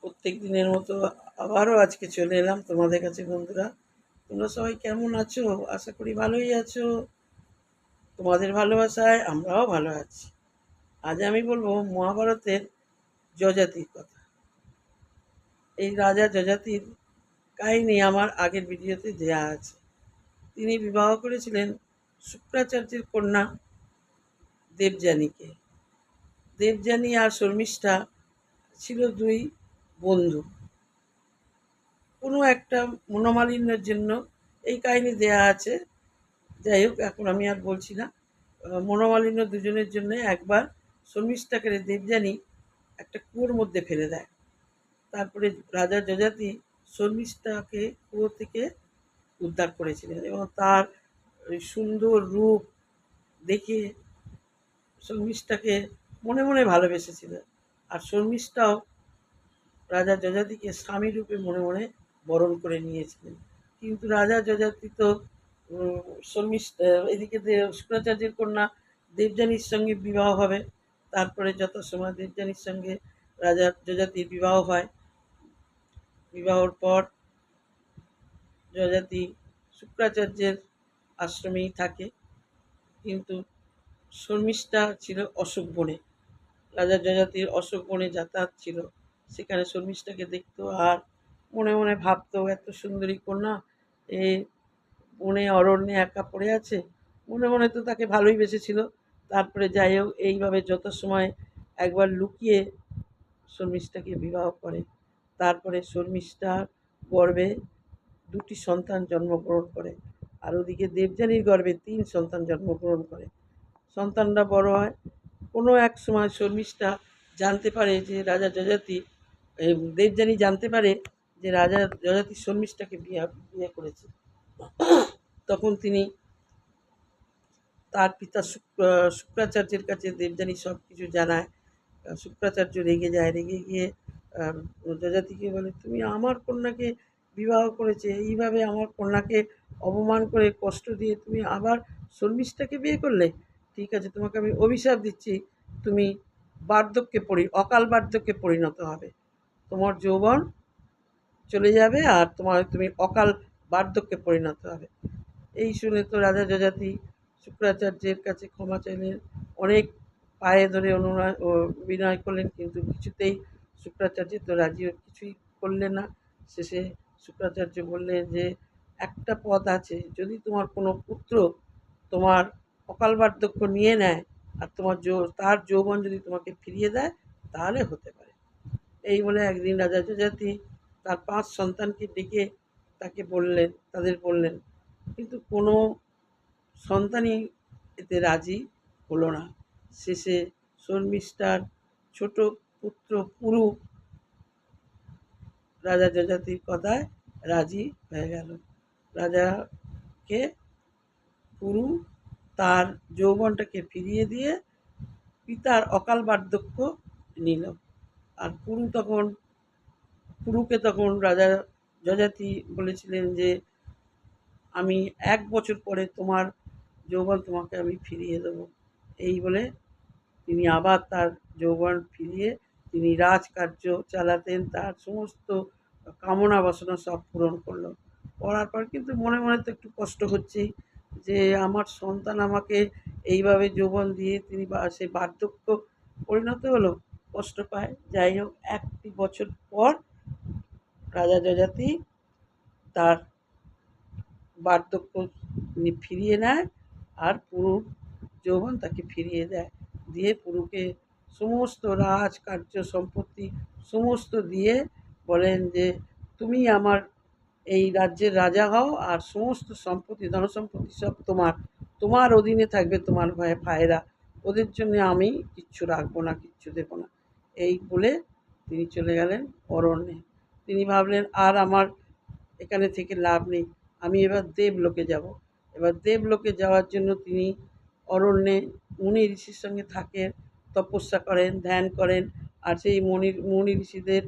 প্রত্যেক দিনের মতো আবারও আজকে চলে এলাম তোমাদের কাছে বন্ধুরা। তোমরা সবাই কেমন আছো? আশা করি ভালোই আছো। তোমাদের ভালোবাসায় আমরাও ভালো আছি। আজ আমি বলবো মহাভারতের যযাতির কথা। এই রাজা যযাতির কাহিনী আমার আগের ভিডিওতে দেয়া আছে। তিনি বিবাহ করেছিলেন শুক্রাচার্যের কন্যা দেবযানীকে। দেবযানী আর শর্মিষ্ঠা ছিল দুই বন্ধু। কোনো একটা মনোমালিন্যের জন্য এই কাহিনী দেয়া আছে। যাই হোক, এখন আমি আর বলছি না। মনোমালিন্য দুজনের জন্য একবার শর্মিষ্ঠাকে দেবযানী একটা কুয়োর মধ্যে ফেলে দেয়। তারপরে রাজা যযাতি শর্মিষ্ঠাকে কুয়ো থেকে উদ্ধার করেছিলেন এবং তার ওই সুন্দর রূপ দেখে শর্মিষ্ঠাকে মনে মনে ভালোবেসেছিলেন। আর শর্মিষ্ঠাও রাজা যযাতিকে স্বামী রূপে মনে মনে বরণ করে নিয়েছিলেন। কিন্তু রাজা যযাতি তো শর্মিষ্ঠা এদিকে শুক্রাচার্যের কন্যা দেবযানীর সঙ্গে বিবাহ হবে। তারপরে যথাসময় দেবযানীর সঙ্গে রাজা যযাতির বিবাহ হয়। বিবাহর পর যযাতি শুক্রাচার্যের আশ্রমেই থাকে। কিন্তু শর্মিষ্ঠা ছিল অশোক বনে। রাজা যযাতির অশোক বনে যাতায়াত ছিল। সেখানে শর্মিষ্ঠাকে দেখতো আর মনে মনে ভাবতো, এত সুন্দরী কন্যা এ বনে অরণ্যে একা পড়ে আছে। মনে মনে তো তাকে ভালোই বেসেছিল। তারপরে যাই হোক, এইভাবে যত সময় একবার লুকিয়ে শর্মিষ্ঠাকে বিবাহ করে। তারপরে শর্মিষ্ঠার গর্ভে দুটি সন্তান জন্মগ্রহণ করে। আর ওদিকে দেবযানীর গর্ভে ৩ সন্তান জন্মগ্রহণ করে। সন্তানরা বড় হয়। কোনো এক সময় শর্মিষ্ঠা জানতে পারে যে রাজা যযাতি দেবযানী জানতে পারে যে রাজা যযাতি শর্মিষ্ঠাকে বিয়ে করেছে। তখন তিনি তার পিতা শুক্রাচার্যের কাছে দেবযানী সব কিছু জানায়। শুক্রাচার্য রেগে যায়। রেগে গিয়ে যযাতিকে বলে, তুমি আমার কন্যাকে বিবাহ করেছে, এইভাবে আমার কন্যাকে অপমান করে কষ্ট দিয়ে তুমি আবার শর্মিষ্ঠাকে বিয়ে করলে। ঠিক আছে, তোমাকে আমি অভিশাপ দিচ্ছি, তুমি অকাল বার্ধক্যে পরিণত হবে। তোমার যৌবন চলে যাবে আর তুমি অকাল বার্ধক্যে পরিণত হবে। এই শুনে তো রাজা যযাতি শুক্রাচার্যের কাছে ক্ষমা চাইলেন। অনেক পায়ে ধরে অনুনয় ও বিনয় করলেন, কিন্তু কিছুতেই শুক্রাচার্য তো কিছুই করলেন না। শেষে শুক্রাচার্য বললেন যে একটা পথ আছে, যদি তোমার কোনো পুত্র তোমার অকাল বার্ধক্য নিয়ে নেয় আর তার যৌবন যদি তোমাকে ফিরিয়ে দেয়, তাহলে হতে পারে। এই বলে একদিন রাজা যযাতি তার ৫ সন্তানকে ডেকে তাদের বললেন, কিন্তু কোনো সন্তানই এতে রাজি হলো না। শেষে শর্মিষ্ঠার ছোট পুত্র পুরু রাজা যযাতির কথায় রাজি হয়ে গেল। রাজাকে পুরু তার যৌবনটাকে ফিরিয়ে দিয়ে পিতার অকাল বার্ধক্য নিল। আর পুরুকে তখন রাজা যযাতি বলেছিলেন যে আমি ১ বছর পরে তোমার যৌবন তোমাকে আমি ফিরিয়ে দেবো। এই বলে তিনি আবার তার যৌবন ফিরিয়ে তিনি রাজকার্য চালাতেন। তার সমস্ত কামনা বাসনা সব পূরণ করলো। করার পর কিন্তু মনে মনে তো একটু কষ্ট হচ্ছেই যে আমার সন্তান আমাকে এইভাবে যৌবন দিয়ে তিনি সে বার্ধক্য পরিণত হলো, কষ্ট পায়। যাই হোক, ১টি বছর পর রাজা যযাতি তার বার্ধক্য ফিরিয়ে নেয় আর পুরুর যৌবন তাকে ফিরিয়ে দেয়। দিয়ে পুরুকে সমস্ত রাজকার্য সম্পত্তি সমস্ত দিয়ে বলেন যে তুমি আমার এই রাজ্যের রাজা হও আর সমস্ত সম্পত্তি ধনসম্পত্তি সব তোমার অধীনে থাকবে, তোমার ভাইয়েরা। ওদের জন্য আমি কিচ্ছু রাখবো না, কিচ্ছু দেবো না। এই বলে তিনি চলে গেলেন অরণ্যে। তিনি ভাবলেন আর আমার এখানে থেকে লাভ নেই, আমি এবার দেবলোকে যাব। এবার দেবলোকে যাওয়ার জন্য তিনি অরণ্যে মুনি ঋষির সঙ্গে থাকেন, তপস্যা করেন, ধ্যান করেন। আর সেই মুনি ঋষিদের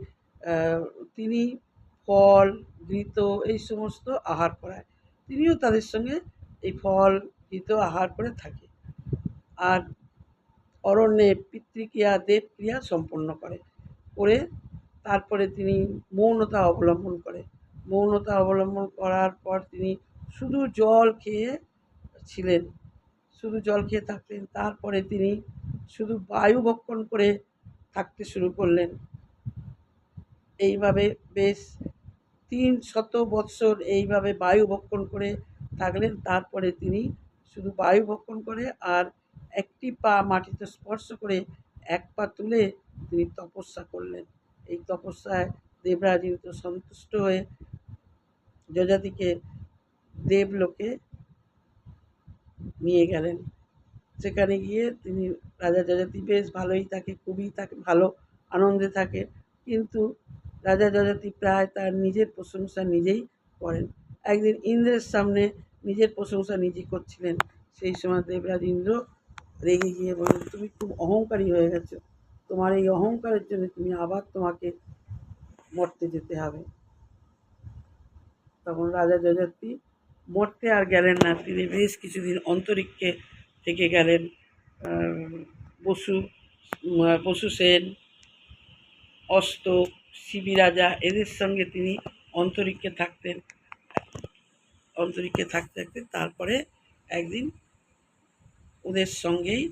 তিনি ফল, ঘৃত এই সমস্ত আহার করায়। তিনিও তাদের সঙ্গে এই ফল, ঘৃত আহার করে থাকে। আর অরণ্যে পিতৃক্রিয়া, দেবক্রিয়া সম্পন্ন করে। তারপরে তিনি মৌনতা অবলম্বন করে। মৌনতা অবলম্বন করার পর তিনি শুধু জল খেয়ে ছিলেন, শুধু জল খেয়ে থাকতেন। তারপরে তিনি শুধু বায়ু ভক্ষণ করে থাকতে শুরু করলেন। এইভাবে বেশ ৩০০ বৎসর এইভাবে বায়ু ভক্ষণ করে থাকলেন। তারপরে তিনি শুধু বায়ু ভক্ষণ করে আর একটি পা মাটিতে স্পর্শ করে এক পা তুলে তিনি তপস্যা করলেন। এই তপস্যায় দেবরাজ ইন্দ্র সন্তুষ্ট হয়ে যযাতিকে দেবলোকে নিয়ে গেলেন। সেখানে গিয়ে তিনি রাজা যযাতি বেশ ভালোই থাকে, খুবই থাকে ভালো আনন্দে থাকে। কিন্তু রাজা যযাতি প্রায় তার নিজের প্রশংসা নিজেই করেন। একদিন ইন্দ্রের সামনে নিজের প্রশংসা নিজে করছিলেন। সেই সময় দেবরাজ ইন্দ্র রেগে গিয়ে বললেন, তুমি খুব অহংকারী হয়ে গেছো, তোমার এই অহংকারের জন্য তুমি আবার তোমাকে মরতে যেতে হবে। তখন রাজা যযাতি মরতে আর গেলেন না, তিনি বেশ কিছুদিন অন্তরিক্ষে থেকে গেলেন। বসু বসুসেন, অস্ত, শিবি রাজা এদের সঙ্গে তিনি অন্তরিক্ষে থাকতেন। অন্তরিক্ষে থাকতে থাকতে তারপরে একদিন ওদের সঙ্গেই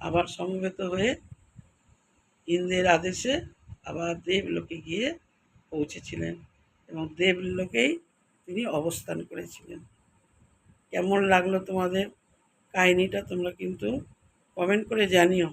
আবার সমবেত হয়ে ইন্দ্রের আদেশে আবার দেবলোকে গিয়ে পৌঁছেছিলেন এবং দেবলোকেই তিনি অবস্থান করেছিলেন। কেমন লাগলো তোমাদের কাহিনিটা তোমরা কিন্তু কমেন্ট করে জানিও।